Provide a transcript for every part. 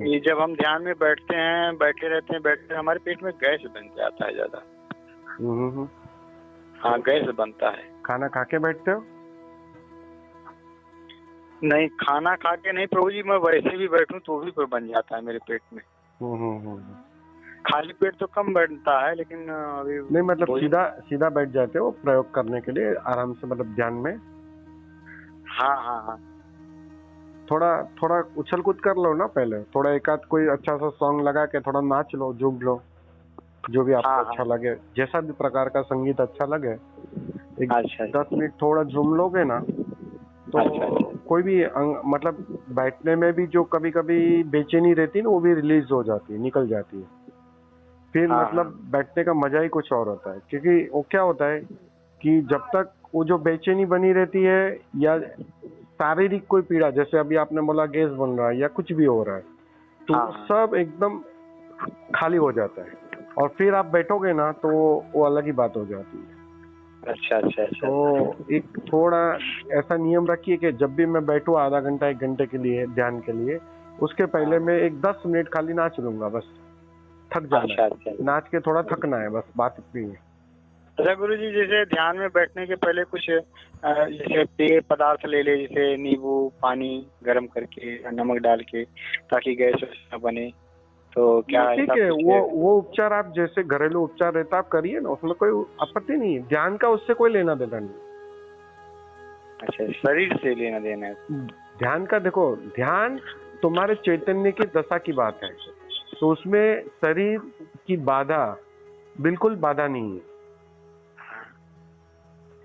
ये जब हम ध्यान में बैठते हैं, बैठे रहते हैं, बैठते हैं, हमारे पेट में गैस बन जाता है ज्यादा। हाँ, गैस बनता है। खाना खा के बैठते हो? नहीं, खाना खा के नहीं प्रभु जी, मैं वैसे भी बैठूं तो भी बन जाता है मेरे पेट में। खाली पेट तो कम बैठता है, लेकिन अभी नहीं मतलब सीधा सीधा बैठ जाते हो प्रयोग करने के लिए आराम से, मतलब ध्यान में? हाँ हाँ हाँ। थोड़ा थोड़ा उछल कूद कर लो ना पहले, थोड़ा एक आध कोई अच्छा सा सॉन्ग लगा के थोड़ा नाच लो, झूम लो, जो भी आपको अच्छा लगे, जैसा भी प्रकार का संगीत अच्छा लगे। एक 10 मिनट थोड़ा झूम लोगे ना तो कोई भी मतलब बैठने में भी जो कभी कभी बेचैनी रहती है ना, वो भी रिलीज हो जाती है, निकल जाती है। फिर मतलब बैठने का मजा ही कुछ और होता है, क्योंकि वो क्या होता है कि जब तक वो जो बेचैनी बनी रहती है या शारीरिक कोई पीड़ा, जैसे अभी आपने बोला गैस बन रहा है या कुछ भी हो रहा है, तो सब एकदम खाली हो जाता है और फिर आप बैठोगे ना तो वो अलग ही बात हो जाती है। अच्छा। तो एक थोड़ा ऐसा नियम रखिए कि जब भी मैं बैठूं आधा घंटा 1 घंटे के लिए ध्यान के लिए, उसके पहले मैं एक 10 मिनट खाली नाच लूंगा, बस थक जाना है, नाच के थोड़ा थकना है, बस बात इतनी है। अच्छा गुरु जी, जैसे ध्यान में बैठने के पहले कुछ जैसे पेय पदार्थ ले ले, जैसे नींबू पानी गर्म करके नमक डाल के, ताकि गैस न बने, तो क्या ठीक है, वो उपचार आप जैसे घरेलू उपचार रहता आप करिए ना, उसमें कोई आपत्ति नहीं है। ध्यान का उससे कोई लेना देना नहीं। अच्छा, शरीर से लेना देना है। ध्यान का देखो, ध्यान तुम्हारे चैतन्य की दशा की बात है, तो उसमें शरीर की बाधा बिल्कुल बाधा नहीं है,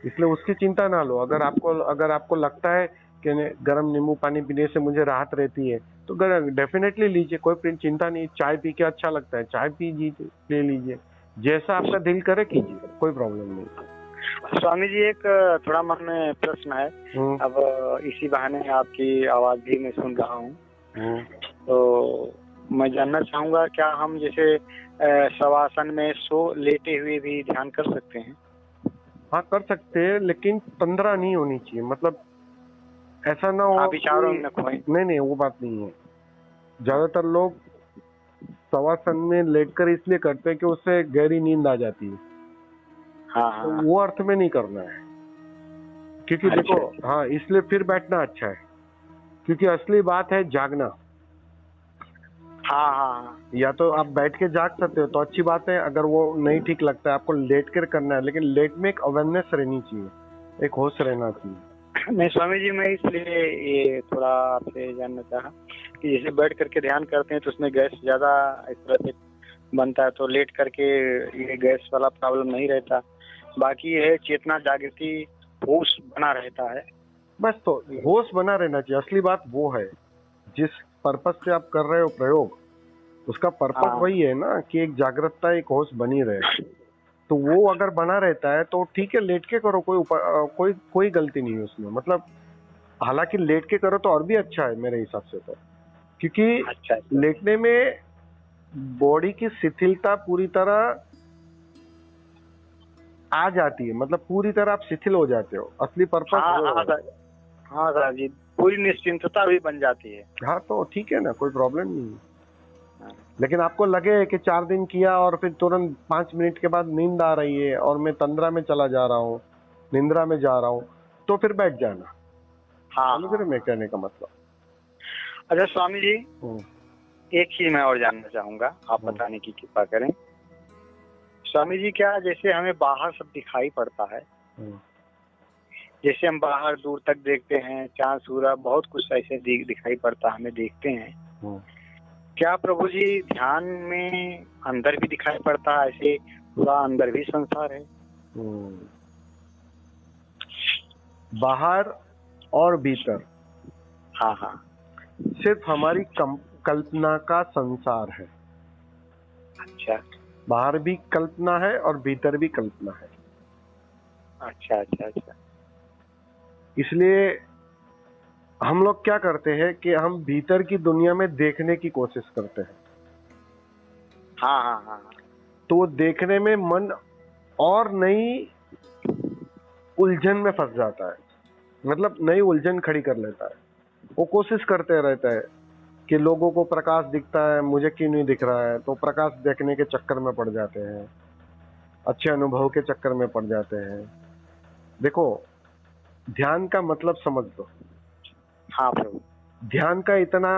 इसलिए उसकी चिंता ना लो। अगर आपको लगता है कि गर्म नींबू पानी पीने से मुझे राहत रहती है तो डेफिनेटली लीजिए, कोई चिंता नहीं। चाय पी के अच्छा लगता है, चाय ले लीजिए, जैसा आपका दिल करे कीजिए, कोई प्रॉब्लम नहीं। स्वामी जी, एक थोड़ा मन में प्रश्न है। अब इसी बहाने आपकी आवाज भी मैं सुन रहा हूँ, तो मैं जानना चाहूंगा, क्या हम जैसे शवासन में लेटे हुए भी ध्यान कर सकते हैं? हाँ कर सकते हैं, लेकिन तंद्रा नहीं होनी चाहिए, मतलब ऐसा ना हो विचारों में न खोएं। नहीं वो बात नहीं है। ज्यादातर लोग शवासन में लेटकर इसलिए करते हैं कि उससे गहरी नींद आ जाती है। तो वो अर्थ में नहीं करना है, क्योंकि देखो हाँ, इसलिए फिर बैठना अच्छा है, क्योंकि असली बात है जागना। या तो आप बैठ के जाग सकते हो तो अच्छी बात है, अगर वो नहीं ठीक लगता है आपको लेट कर करना है, लेकिन लेट में एक अवेयरनेस रहनी चाहिए, एक होश रहना चाहिए। नहीं स्वामी जी, मैं इसलिए ये थोड़ा आपसे जानना चाहा कि जैसे बैठ करके ध्यान करते हैं तो उसमें गैस ज्यादा इस तरह से बनता है, तो लेट करके ये गैस वाला प्रॉब्लम नहीं रहता। बाकी ये है चेतना जागृति होश बना रहता है, बस। तो होश बना रहना चाहिए, असली बात वो है। जिस पर्पस से आप कर रहे हो प्रयोग, उसका पर्पस वही है ना कि एक जागरूकता, एक होश बनी रहे। तो वो अगर बना रहता है तो ठीक है, लेट के करो, कोई गलती नहीं है उसमें। मतलब हालांकि लेट के करो तो और भी अच्छा है मेरे हिसाब से, तो क्योंकि लेटने में बॉडी की शिथिलता पूरी तरह आ जाती है, मतलब पूरी तरह आप शिथिल हो जाते हो, असली पर्पस हाँ सर जी, पूरी निश्चिंतता भी बन जाती है। हाँ तो ठीक है ना, कोई प्रॉब्लम नहीं है। लेकिन आपको लगे कि 4 दिन किया और फिर तुरंत 5 मिनट के बाद नींद आ रही है और मैं तंद्रा में चला जा रहा हूँ, निंद्रा में जा रहा हूँ, तो फिर बैठ जाना। फिर मैं कहने का मतलब। अच्छा स्वामी जी, एक ही मैं और जानना चाहूंगा, आप बताने की कृपा करें। स्वामी जी, क्या जैसे हमें बाहर सब दिखाई पड़ता है, जैसे हम बाहर दूर तक देखते हैं, चांद सूरज बहुत कुछ ऐसे दिखाई पड़ता है, हमें देखते हैं, क्या प्रभु जी ध्यान में अंदर भी दिखाई पड़ता है, ऐसे पूरा अंदर भी संसार है? बाहर और भीतर सिर्फ हमारी कल्पना का संसार है। अच्छा, बाहर भी कल्पना है और भीतर भी कल्पना है। अच्छा। इसलिए हम लोग क्या करते हैं कि हम भीतर की दुनिया में देखने की कोशिश करते हैं। हाँ। तो देखने में मन और नई उलझन में फंस जाता है, मतलब नई उलझन खड़ी कर लेता है। वो कोशिश करते रहता है कि लोगों को प्रकाश दिखता है, मुझे क्यों नहीं दिख रहा है, तो प्रकाश देखने के चक्कर में पड़ जाते हैं, अच्छे अनुभव के चक्कर में पड़ जाते हैं। देखो, ध्यान का मतलब समझ लो। हाँ प्रभु। ध्यान का इतना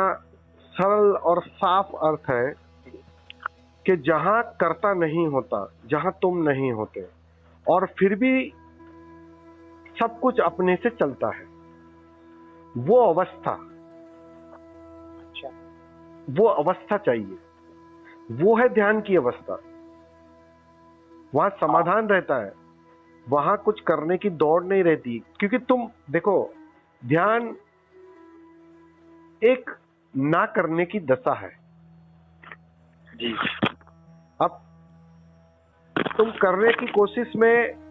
सरल और साफ अर्थ है कि जहां कर्ता नहीं होता, जहां तुम नहीं होते, और फिर भी सब कुछ अपने से चलता है, वो अवस्था, अच्छा। वो अवस्था चाहिए, वो है ध्यान की अवस्था। वहां समाधान रहता है, वहां कुछ करने की दौड़ नहीं रहती। क्योंकि तुम देखो, ध्यान एक ना करने की दशा है। जी। अब तुम करने की कोशिश में,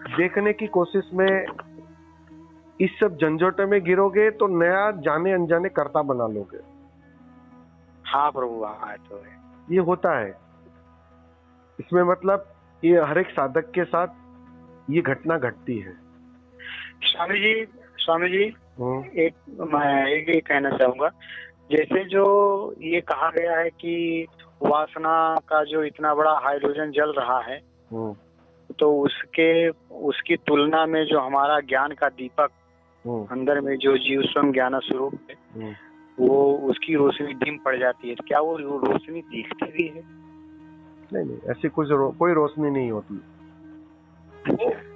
देखने की कोशिश में इस सब झंझोटे में गिरोगे तो नया जाने अनजाने कर्ता बना लोगे। हाँ प्रभु, हाँ तो है। ये होता है इसमें, मतलब ये हर एक साधक के साथ ये घटना घटती है। स्वामी जी एक मैं एक कहना चाहूंगा, जैसे जो ये कहा गया है कि वासना का जो इतना बड़ा हाइड्रोजन जल रहा है, तो उसकी तुलना में जो हमारा ज्ञान का दीपक अंदर में जो जीव स्वयं ज्ञान स्वरूप है, वो उसकी रोशनी डिम पड़ जाती है। क्या वो रोशनी दिखती भी है? नहीं, ऐसी कोई रोशनी नहीं होती।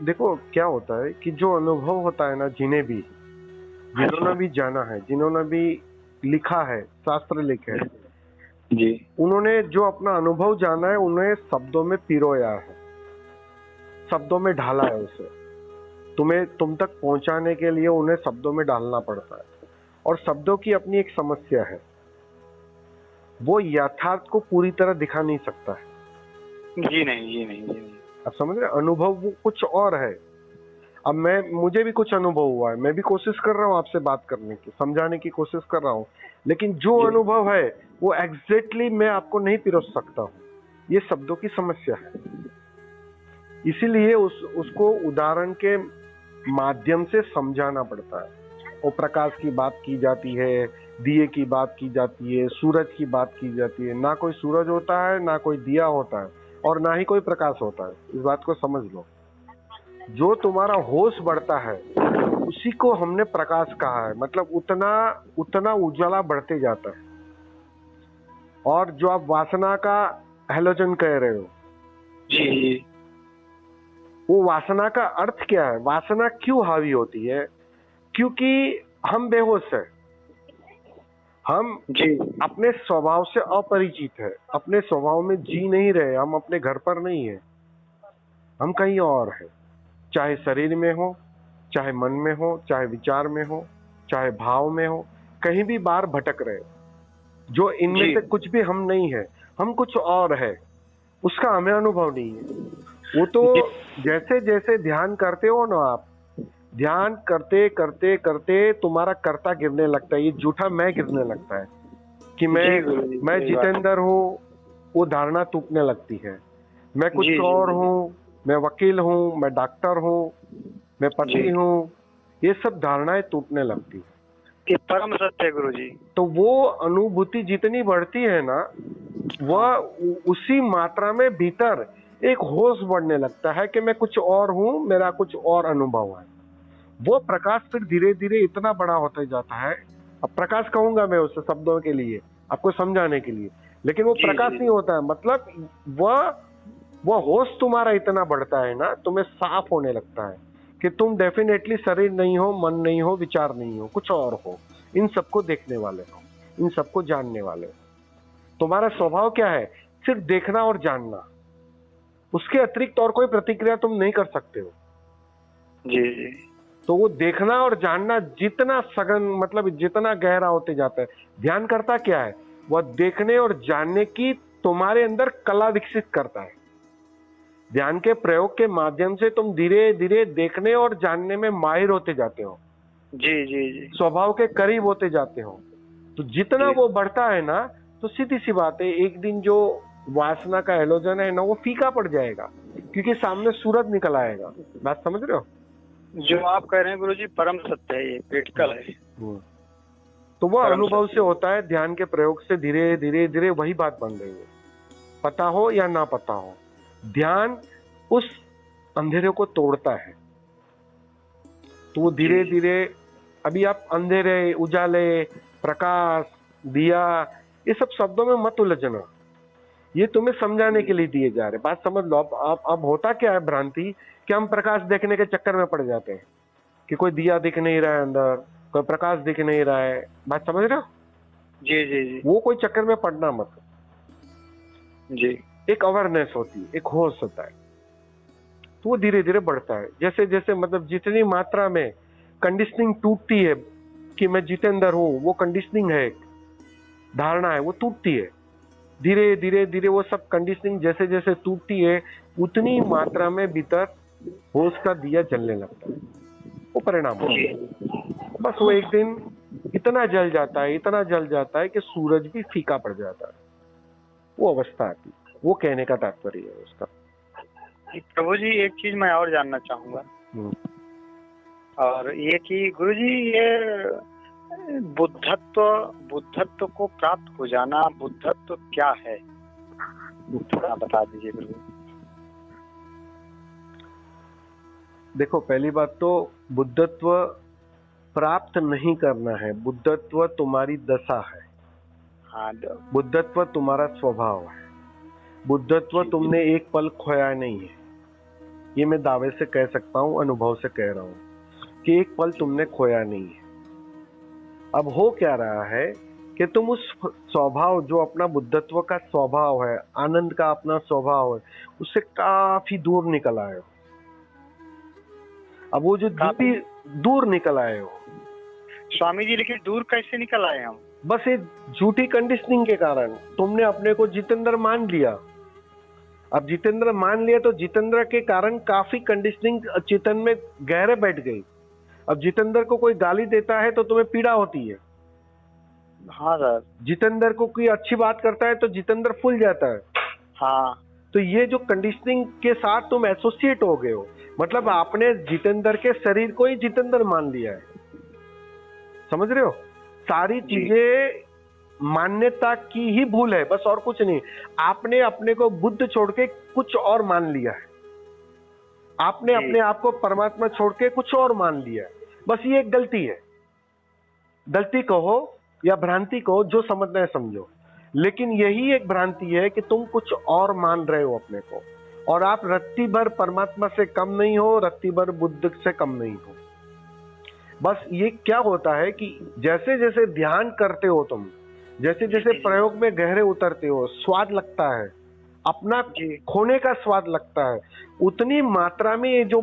देखो क्या होता है कि जो अनुभव होता है ना, जिन्होंने भी जाना है, जिन्होंने भी लिखा है, शास्त्र लिखे हैं जी, उन्होंने जो अपना अनुभव जाना है, उन्हें शब्दों में पिरोया है, शब्दों में ढाला है उसे। तुम तक पहुंचाने के लिए उन्हें शब्दों में डालना पड़ता है, और शब्दों की अपनी एक समस्या है, वो यथार्थ को पूरी तरह दिखा नहीं सकता है। जी नहीं। आप समझ रहे? अनुभव वो कुछ और है। अब मुझे भी कुछ अनुभव हुआ है, मैं भी कोशिश कर रहा हूँ आपसे बात करने की, समझाने की कोशिश कर रहा हूँ, लेकिन जो अनुभव है वो एग्जैक्टली मैं आपको नहीं पिरोस सकता हूँ। ये शब्दों की समस्या है। इसीलिए उसको उदाहरण के माध्यम से समझाना पड़ता है। वो प्रकाश की बात की जाती है, दिए की बात की जाती है, सूरज की बात की जाती है। ना कोई सूरज होता है, ना कोई दिया होता है, और ना ही कोई प्रकाश होता है। इस बात को समझ लो। जो तुम्हारा होश बढ़ता है उसी को हमने प्रकाश कहा है। मतलब उतना उजाला बढ़ते जाता है। और जो आप वासना का हैलोजन कह रहे हो, जी, वो वासना का अर्थ क्या है? वासना क्यों हावी होती है? क्योंकि हम बेहोश हैं, हम जी, अपने स्वभाव से अपरिचित है, अपने स्वभाव में जी नहीं रहे, हम अपने घर पर नहीं है, हम कहीं और है। चाहे शरीर में हो, चाहे मन में हो, चाहे विचार में हो, चाहे भाव में हो, कहीं भी बाहर भटक रहे। जो इनमें से कुछ भी हम नहीं है, हम कुछ और है, उसका हमें अनुभव नहीं है। वो तो जैसे जैसे ध्यान करते हो ना आप, ध्यान करते करते करते तुम्हारा कर्ता गिरने लगता है, ये झूठा मैं गिरने लगता है कि मैं जितेंद्र हूँ, वो धारणा टूटने लगती है। मैं कुछ और हूँ, मैं वकील हूँ, मैं डॉक्टर हूँ, मैं पति हूँ, ये सब धारणाएं टूटने लगती है। ये परम सत्य है गुरु जी। तो वो अनुभूति जितनी बढ़ती है ना, वह उसी मात्रा में भीतर एक होश बढ़ने लगता है कि मैं कुछ और हूँ, मेरा कुछ और अनुभव है। वो प्रकाश फिर धीरे धीरे इतना बड़ा होता जाता है। अब प्रकाश कहूंगा मैं उसे शब्दों के लिए, आपको समझाने के लिए, लेकिन वो प्रकाश नहीं होता है। मतलब वह होश तुम्हारा इतना बढ़ता है ना, तुम्हें साफ होने लगता है कि तुम डेफिनेटली शरीर नहीं हो, मन नहीं हो, विचार नहीं हो, कुछ और हो। इन सबको देखने वाले हो, इन सबको जानने वाले हो। तुम्हारा स्वभाव क्या है? सिर्फ देखना और जानना। उसके अतिरिक्त और कोई प्रतिक्रिया तुम नहीं कर सकते हो। जी। तो वो देखना और जानना जितना सघन, मतलब जितना गहरा होते जाता है, ध्यान करता क्या है? वह देखने और जानने की तुम्हारे अंदर कला विकसित करता है। ध्यान के प्रयोग के माध्यम से तुम धीरे धीरे देखने और जानने में माहिर होते जाते हो। जी। स्वभाव के करीब होते जाते हो। तो जितना वो बढ़ता है ना, तो सीधी सी बात है, एक दिन जो वासना का हैलोजन है ना, वो फीका पड़ जाएगा, क्योंकि सामने सूरज निकल आएगा। बात समझ रहे हो? जो आप कह रहे हैं गुरुजी परम सत्य है, ये प्रैक्टिकल है। तो वो अनुभव से होता है, ध्यान के प्रयोग से धीरे धीरे धीरे वही बात बन रही है, पता हो या ना पता हो। ध्यान उस अंधेरे को तोड़ता है, तो वो धीरे धीरे, अभी आप अंधेरे, उजाले, प्रकाश, दिया, ये सब शब्दों में मत उलझना, ये तुम्हें समझाने के लिए दिए जा रहे। बात समझ लो। अब होता क्या है भ्रांति, कि हम प्रकाश देखने के चक्कर में पड़ जाते हैं कि कोई दिया दिख नहीं रहा है अंदर, कोई प्रकाश दिख नहीं रहा है। बात समझ रहे हो? जी जी जी। वो कोई चक्कर में पड़ना मत जी। एक अवेयरनेस होती है, एक होश होता है, तो वो धीरे धीरे बढ़ता है। जैसे जैसे मतलब जितनी मात्रा में कंडीशनिंग टूटती है कि मैं जितेंद्र हूँ, वो कंडीशनिंग है, एक धारणा है, वो टूटती है धीरे धीरे धीरे। वो सब कंडीशनिंग जैसे जैसे टूटती है, उतनी मात्रा में भीतर होश का दिया जलने लगता है। वो परिणाम होता है। बस वो एक दिन इतना जल जाता है, इतना जल जाता है कि सूरज भी फीका पड़ जाता है। वो अवस्था आती है। वो कहने का तात्पर्य है उसका। प्रभु जी, एक चीज मैं और जानना चाहूंगा, और ये कि गुरु जी, ये बुद्धत्व को प्राप्त हो जाना, बुद्धत्व क्या है, थोड़ा बता दीजिए गुरु। देखो, पहली बात तो बुद्धत्व प्राप्त नहीं करना है, बुद्धत्व तुम्हारी दशा है। हाँ, बुद्धत्व तुम्हारा स्वभाव है। बुद्धत्व तुमने एक पल खोया नहीं है, ये मैं दावे से कह सकता हूँ, अनुभव से कह रहा हूँ कि एक पल तुमने खोया नहीं है। अब हो क्या रहा है कि तुम उस स्वभाव, जो अपना बुद्धत्व का स्वभाव है, आनंद का अपना स्वभाव है, उससे काफी दूर निकल आए हो। अब वो जो दूर निकल आए हो स्वामी जी, लेकिन दूर कैसे निकल आए हम? बस एक झूठी कंडीशनिंग के कारण तुमने अपने को जितेंद्र मान लिया। अब जितेंद्र मान लिया तो जितेंद्र के कारण काफी कंडीशनिंग चेतन में गहरे बैठ गई। अब जितेंद्र को कोई गाली देता है तो तुम्हें पीड़ा होती है। हाँ सर। जितेंद्र को कोई अच्छी बात करता है तो जितेंद्र फूल जाता है। हाँ। तो ये जो कंडीशनिंग के साथ तुम एसोसिएट हो गए हो, मतलब आपने जितेंद्र के शरीर को ही जितेंद्र मान लिया है। समझ रहे हो? सारी चीजें मान्यता की ही भूल है, बस और कुछ नहीं। आपने अपने को बुद्ध छोड़ के कुछ और मान लिया है। आपने अपने आप को परमात्मा छोड़ के कुछ और मान लिया है। बस ये एक गलती है। गलती कहो या भ्रांति कहो, जो समझना है समझो, लेकिन यही एक भ्रांति है कि तुम कुछ और मान रहे हो अपने को, और आप रत्ती भर परमात्मा से कम नहीं हो, रत्ती भर बुद्ध से कम नहीं हो। बस ये क्या होता है कि जैसे जैसे ध्यान करते हो तुम, जैसे जैसे प्रयोग में गहरे उतरते हो, स्वाद लगता है, अपना खोने का स्वाद लगता है, उतनी मात्रा में ये जो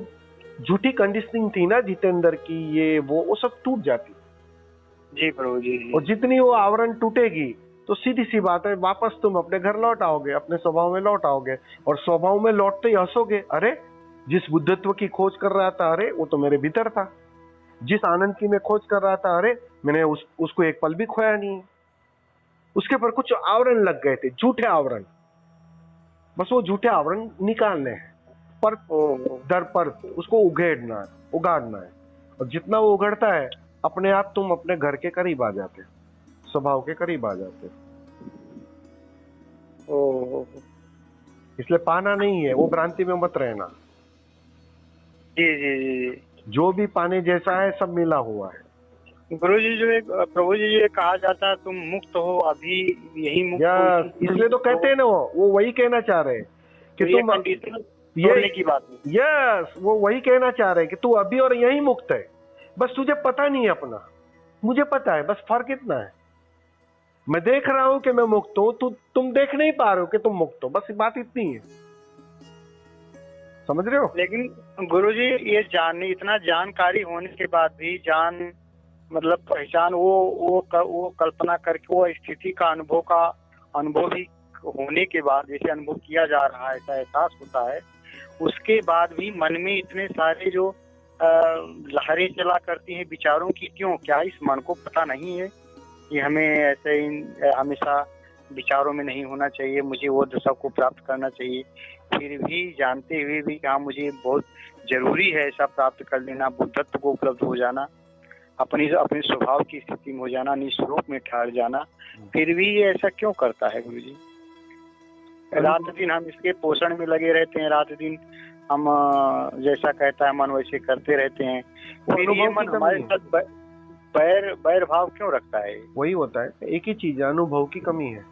झूठी कंडीशनिंग थी ना जितेंद्र की, ये वो सब टूट जाती। जी प्रभु जी। और जितनी वो आवरण टूटेगी तो सीधी सी बात है, वापस तुम अपने घर लौट आओगे, अपने स्वभाव में लौट आओगे, और स्वभाव में लौटते ही हंसोगे, अरे जिस बुद्धत्व की खोज कर रहा था, अरे वो तो मेरे भीतर था। जिस आनंद की मैं खोज कर रहा था, अरे मैंने उसको एक पल भी खोया नहीं। उसके पर कुछ आवरण लग गए थे, झूठे आवरण। बस वो झूठे आवरण निकालने हैं, पर दर पर उसको उगाड़ना है। और जितना वो उगड़ता है, अपने आप तुम अपने घर के करीब आ जाते, स्वभाव के करीब आ जाते। इसलिए पाना नहीं है, वो भ्रांति में मत रहना। जी जी जी। जो भी पाने जैसा है सब मिला हुआ है। गुरु जी, जो एक प्रभु जी, ये कहा जाता है तुम मुक्त हो, अभी यही मुक्त हो, इसलिए तो कहते हैं ना, वो वही कहना चाह रहे हैं कि तुम ये की बात है। यस, वो वही कहना चाह रहे हैं कि तू अभी और यही मुक्त है, बस तुझे पता नहीं है अपना। मुझे पता है, बस फर्क इतना है, मैं देख रहा हूं कि मैं मुक्त हूं, तुम देख नहीं पा रहे हो कि तुम मुक्त हो, बस बात इतनी है। समझ रहे हो? लेकिन गुरुजी, ये इतना जानकारी होने के बाद भी मतलब पहचान, वो कल्पना करके, वो स्थिति का अनुभव भी होने के बाद, जैसे अनुभव किया जा रहा है, ऐसा एहसास होता है, उसके बाद भी मन में इतने सारे जो लहरें चला करती हैं विचारों की, क्यों? क्या इस मन को पता नहीं है कि हमें ऐसे हमेशा विचारों में नहीं होना चाहिए, मुझे वो दशा को प्राप्त करना चाहिए, फिर भी जानते हुए भी कि हाँ, मुझे बहुत जरूरी है ऐसा प्राप्त कर लेना, बुद्धत्व को उपलब्ध हो जाना? अपनी अपने स्वभाव की स्थिति में हो जाना, निस्वरूप में ठहर जाना, फिर भी ये ऐसा क्यों करता है गुरुजी? रात दिन हम इसके पोषण में लगे रहते हैं, रात दिन हम जैसा कहता है मन वैसे करते रहते हैं, फिर ये मन हमारे साथ बैर भाव क्यों रखता है? वही होता है, एक ही चीज है, अनुभव की कमी है।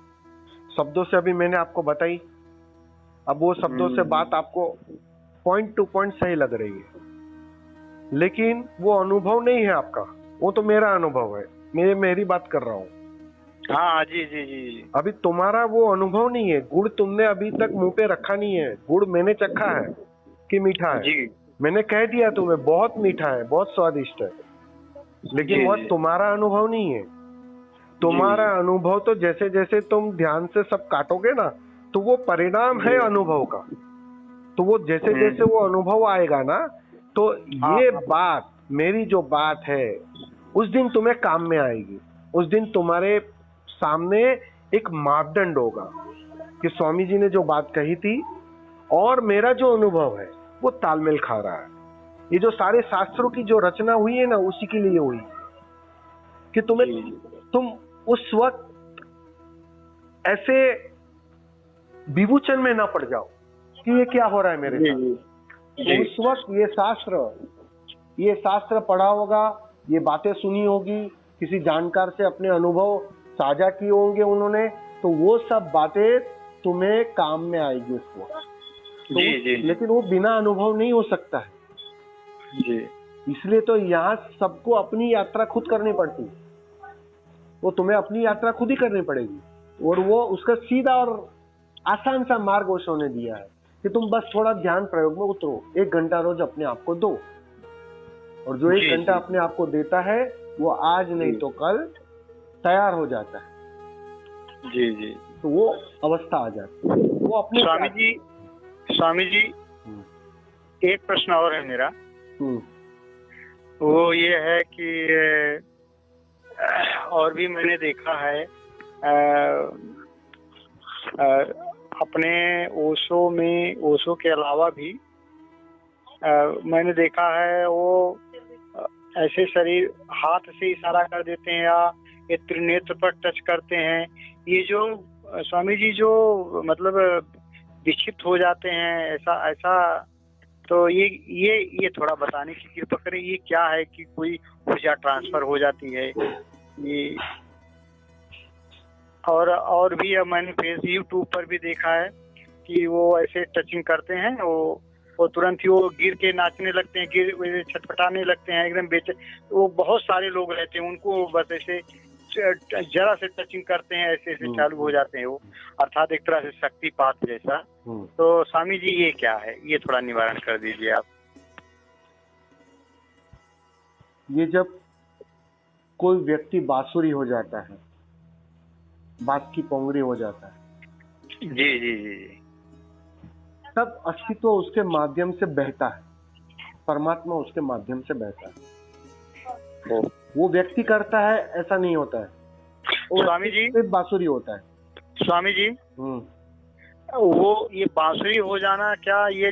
शब्दों से अभी मैंने आपको बताई, अब वो शब्दों से बात आपको पॉइंट टू पॉइंट सही लग रही है, लेकिन वो अनुभव नहीं है आपका, वो तो मेरा अनुभव है, मेरी बात कर रहा हूँ। हाँ जी जी जी। अभी तुम्हारा वो अनुभव नहीं है, गुड़ तुमने अभी तक मुंह पे रखा नहीं है, गुड़ मैंने चखा है कि मीठा है जी। मैंने कह दिया तुम्हें बहुत मीठा है, बहुत स्वादिष्ट है, लेकिन वो तुम्हारा अनुभव नहीं है। तुम्हारा अनुभव तो जैसे जैसे तुम ध्यान से सब काटोगे ना, तो वो परिणाम है अनुभव का, तो वो जैसे जैसे वो अनुभव आएगा ना, तो ये बात, मेरी जो बात है, उस दिन तुम्हें काम में आएगी। उस दिन तुम्हारे सामने एक मापदंड होगा कि स्वामी जी ने जो बात कही थी और मेरा जो अनुभव है वो तालमेल खा रहा है। ये जो सारे शास्त्रों की जो रचना हुई है ना, उसी के लिए हुई कि तुम उस वक्त ऐसे विभूचन में ना पड़ जाओ कि ये क्या हो रहा है मेरे साथ। उस वक्त ये शास्त्र पढ़ा होगा, ये बातें सुनी होगी, किसी जानकार से अपने अनुभव साझा किए होंगे उन्होंने, तो वो सब बातें तुम्हें काम में आएगी उस वक्त। लेकिन वो बिना अनुभव नहीं हो सकता है जी। इसलिए तो यहाँ सबको अपनी यात्रा खुद करनी पड़ती है, वो तुम्हें अपनी यात्रा खुद ही करनी पड़ेगी, और वो उसका सीधा और आसान सा मार्ग ओशो ने दिया है कि तुम बस थोड़ा ध्यान प्रयोग में उतरो, 1 घंटा रोज अपने आप को दो, और जो 1 घंटा अपने आप को देता है वो आज नहीं तो कल तैयार हो जाता है जी जी। तो वो अवस्था आ जाती है, वो अपने स्वामी जी एक प्रश्न और है मेरा, वो ये है कि और भी मैंने देखा है अपने ओशो में, ओशो के अलावा भी मैंने देखा है वो ऐसे शरीर हाथ से इशारा कर देते हैं या ये त्रिनेत्र पर टच करते हैं। ये जो स्वामी जी जो मतलब विक्षिप्त हो जाते हैं ऐसा तो ये थोड़ा बताने की कृपा करें, ये क्या है कि कोई ऊर्जा ट्रांसफर हो जाती है ये? और भी मैंने फेस यूट्यूब पर भी देखा है कि वो ऐसे टचिंग करते हैं, वो तुरंत ही वो गिर के नाचने लगते हैं, गिर छटपटाने लगते हैं एकदम वो बहुत सारे लोग रहते हैं, उनको बस ऐसे जरा से टचिंग करते हैं, ऐसे चालू हो जाते हैं वो, अर्थात एक तरह से शक्तिपात जैसा। तो स्वामी जी ये क्या है, ये थोड़ा निवारण कर दीजिए आप। ये जब कोई व्यक्ति बांसुरी हो जाता है, बात की पोंगरी हो जाता है जी जी जी जी, तब अस्तित्व उसके माध्यम से बहता है, परमात्मा उसके माध्यम से बहता है। वो व्यक्ति करता है ऐसा नहीं होता है, स्वामी जी बांसुरी होता है। स्वामी जी वो ये बांसुरी हो जाना क्या, ये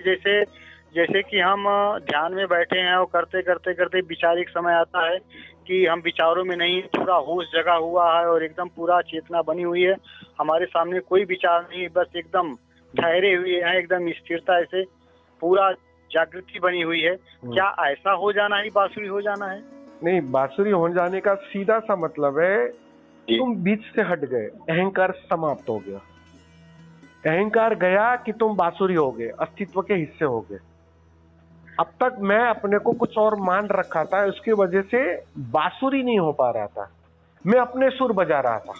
जैसे कि हम ध्यान में बैठे हैं और करते करते करते विचार एक समय आता है कि हम विचारों में नहीं, पूरा होश जगा हुआ है और एकदम पूरा चेतना बनी हुई है, हमारे सामने कोई विचार नहीं, बस एकदम ठहरे हुए हैं, एकदम स्थिरता, ऐसे पूरा जागृति बनी हुई है, क्या ऐसा हो जाना ही बांसुरी हो जाना है? नहीं, बांसुरी हो जाने का सीधा सा मतलब है तुम बीच से हट गए, अहंकार समाप्त हो गया। अहंकार गया कि तुम बांसुरी हो गए, अस्तित्व के हिस्से हो गए। अब तक मैं अपने को कुछ और मान रखा था, उसकी वजह से बांसुरी नहीं हो पा रहा था, मैं अपने सुर बजा रहा था।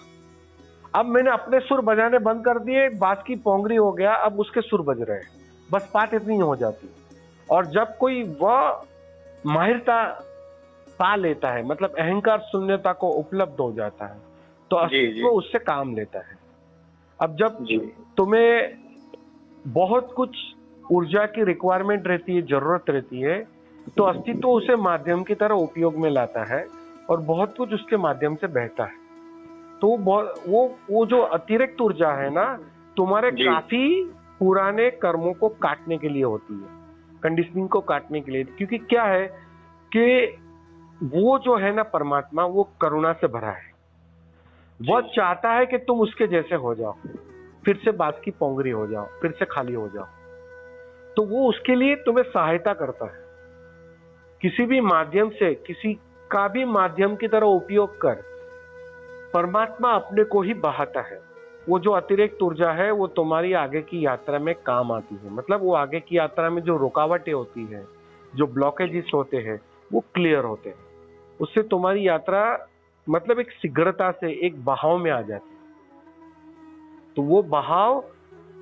अब मैंने अपने सुर बजाने बंद कर दिए, बात की पोंगरी हो गया, अब उसके सुर बज रहे हैं, बस बात इतनी हो जाती। और जब कोई वह माहिरता पा लेता है, मतलब अहंकार शून्यता को उपलब्ध हो जाता है, तो अस्तित्व उससे काम लेता है। अब जब तुम्हें बहुत कुछ ऊर्जा की रिक्वायरमेंट रहती है, जरूरत रहती है, तो अस्तित्व उसे माध्यम की तरह उपयोग में लाता है और बहुत कुछ उसके माध्यम से बहता है। तो वो जो अतिरिक्त ऊर्जा है ना, तुम्हारे काफी पुराने कर्मों को काटने के लिए होती है, कंडीशनिंग को काटने के लिए। क्योंकि क्या है कि वो जो है ना परमात्मा, वो करुणा से भरा है। वो चाहता है कि तुम उसके जैसे हो जाओ, फिर से बात की पोंगरी हो जाओ, फिर से खाली हो जाओ। तो वो उसके लिए तुम्हें सहायता करता है। किसी भी माध्यम से, किसी का भी माध्यम की तरह उपयोग कर, परमात्मा अपने को ही बहाता है। वो जो अतिरिक्त ऊर्जा है वो तुम्हारी आगे की यात्रा में काम आती है। मतलब वो आगे की यात्रा में जो रुकावटें होती है, जो ब्लॉकेजेस होते हैं, वो क्लियर होते हैं। उससे तुम्हारी यात्रा मतलब एक शीघ्रता से एक बहाव में आ जाती है। तो वो बहाव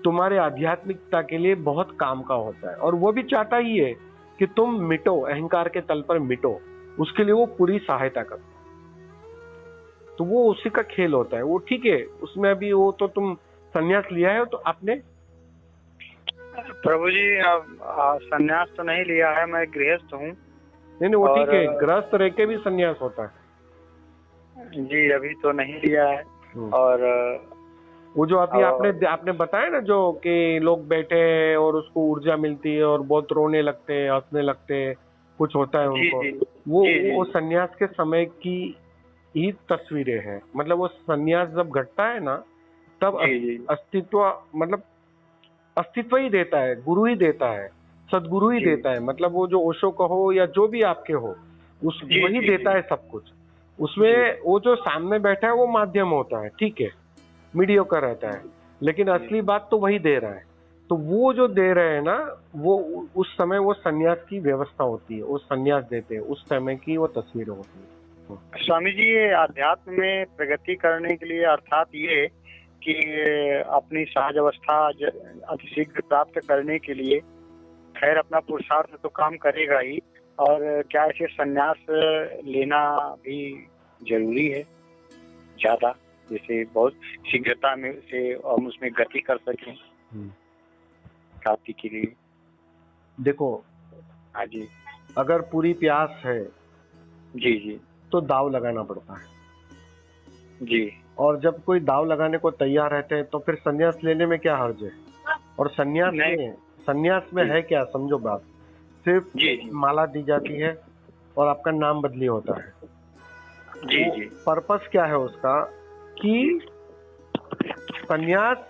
तुम्हारे आध्यात्मिकता के लिए बहुत काम का होता है। और वो भी चाहता ही है कि तुम मिटो, अहंकार के तल पर मिटो। उसके लिए वो पूरी सहायता करता है। तो वो उसी का खेल होता है। वो ठीक है, उसमें अभी वो तो तुम संन्यास लिया है तो आपने? प्रभु जी संन्यास तो नहीं लिया है, मैं गृहस्थ हूँ। नहीं वो ठीक है, गृहस्थ रह के भी संन्यास होता है। जी अभी तो नहीं लिया है। और वो जो अभी आपने बताया ना, जो कि लोग बैठे हैं और उसको ऊर्जा मिलती है और बहुत रोने लगते हैं, हंसने लगते हैं, कुछ होता है उनको। वो संन्यास के समय की ही तस्वीरें हैं। मतलब वो संन्यास जब घटता है ना, तब अस्तित्व, मतलब अस्तित्व ही देता है, गुरु ही देता है, सदगुरु ही देता है। मतलब वो जो ओशो कहो या जो भी आपके हो, उस वही देता है सब कुछ। उसमें वो जो सामने बैठा है वो माध्यम होता है, ठीक है, मीडियोकर रहता है, लेकिन असली बात तो वही दे रहा है। तो वो जो दे रहे हैं ना, वो उस समय वो संन्यास की व्यवस्था होती है, वो संन्यास देते हैं, उस समय की वो तस्वीरें होती है। स्वामी जी, ये अध्यात्म में प्रगति करने के लिए, अर्थात ये कि अपनी सहज अवस्था अतिशीघ्र प्राप्त करने के लिए, खैर अपना पुरुषार्थ तो काम करेगा ही, और क्या ऐसे संन्यास लेना भी जरूरी है ज्यादा, जैसे बहुत शीघ्रता में से हम उसमें गति कर सकें प्राप्ति के लिए? देखो हाँ जी। अगर पूरी प्यास है जी तो दाव लगाना पड़ता है जी। और जब कोई दाव लगाने को तैयार रहते हैं तो फिर संन्यास लेने में क्या हर्ज है? और संन्यास में है क्या, समझो बात। सिर्फ माला दी जाती है और आपका नाम बदली होता है। जी। पर्पस क्या है उसका कि संन्यास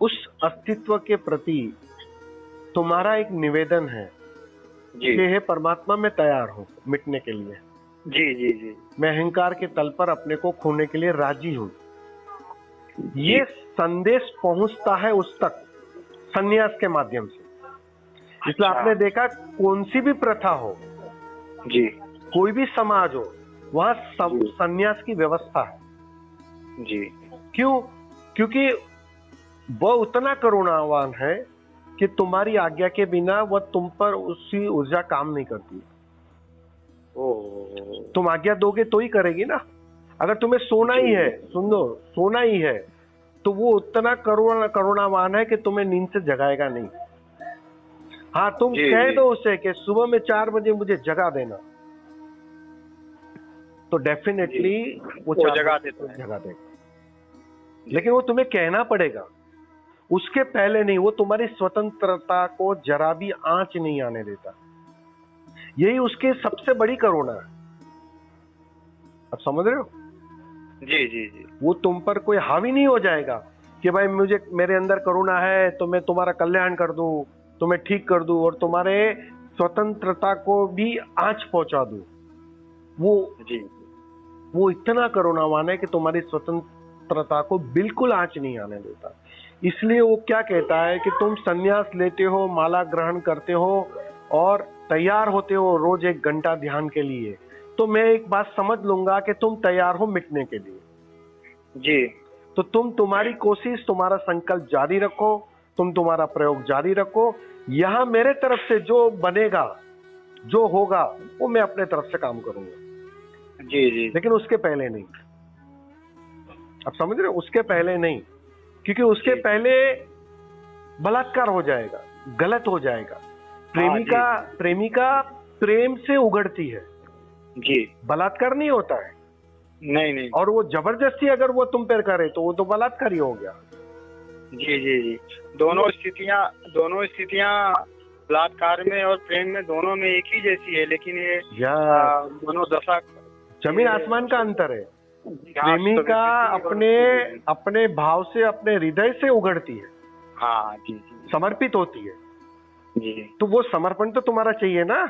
उस अस्तित्व के प्रति तुम्हारा एक निवेदन है कि हे परमात्मा, मैं तैयार हूँ मिटने के लिए। जी। मैं अहंकार के तल पर अपने को खोने के लिए राजी हूँ। ये संदेश पहुंचता है उस तक संन्यास के माध्यम से। इसलिए आपने देखा, कौन सी भी प्रथा हो जी, कोई भी समाज हो, वहां संन्यास की व्यवस्था है जी। क्यों? क्योंकि वह उतना करुणावान है कि तुम्हारी आज्ञा के बिना वह तुम पर उसकी ऊर्जा काम नहीं करती। तुम आज्ञा दोगे तो ही करेगी ना। अगर तुम्हें सोना ही है, सुन लो, सोना ही है, तो वो उतना करुणावान है कि तुम्हें नींद से जगाएगा नहीं। हाँ, तुम कह दो उसे कि सुबह में 4 बजे मुझे जगा देना, तो डेफिनेटली वो जगा देगा। लेकिन वो तुम्हें कहना पड़ेगा, उसके पहले नहीं। वो तुम्हारी स्वतंत्रता को जरा भी आंच नहीं आने देता। यही उसके सबसे बड़ी करुणा है। अब समझ रहे हो? जी। वो तुम पर कोई हावी नहीं हो जाएगा कि भाई मुझे, मेरे अंदर करुणा है तो मैं तुम्हारा कल्याण कर दूं, तुम्हें ठीक कर दूं और तुम्हारे स्वतंत्रता को भी आंच पहुंचा दूं। वो इतना करुणावान है कि तुम्हारी स्वतंत्रता को बिल्कुल आंच नहीं आने देता। इसलिए वो क्या कहता है कि तुम संन्यास लेते हो, माला ग्रहण करते हो और तैयार होते हो रोज 1 घंटा ध्यान के लिए, तो मैं एक बात समझ लूंगा कि तुम तैयार हो मिटने के लिए जी। तो तुम्हारी कोशिश, तुम्हारा संकल्प जारी रखो, तुम्हारा प्रयोग जारी रखो। यहाँ मेरे तरफ से जो बनेगा, जो होगा, वो मैं अपने तरफ से काम करूंगा जी। लेकिन उसके पहले नहीं। अब समझ रहे हो? उसके पहले नहीं, क्योंकि उसके पहले बलात्कार हो जाएगा, गलत हो जाएगा। प्रेमिका प्रेम से उगड़ती है जी, बलात्कार नहीं होता है। नहीं। और वो जबरदस्ती अगर वो तुम पर करे तो वो तो बलात्कार ही हो गया जी। दोनों स्थितियां बलात्कार में और प्रेम में दोनों में एक ही जैसी है, लेकिन ये यार मनोदशा जमीन आसमान का अंतर है। प्रेमिका अपने भाव से, अपने हृदय से उगड़ती है। हाँ जी जी समर्पित होती है जी तो वो समर्पण तो तुम्हारा चाहिए ना,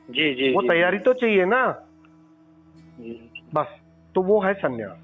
जी जी वो जी, तैयारी तो चाहिए ना, जी। बस। तो वो है संन्यास।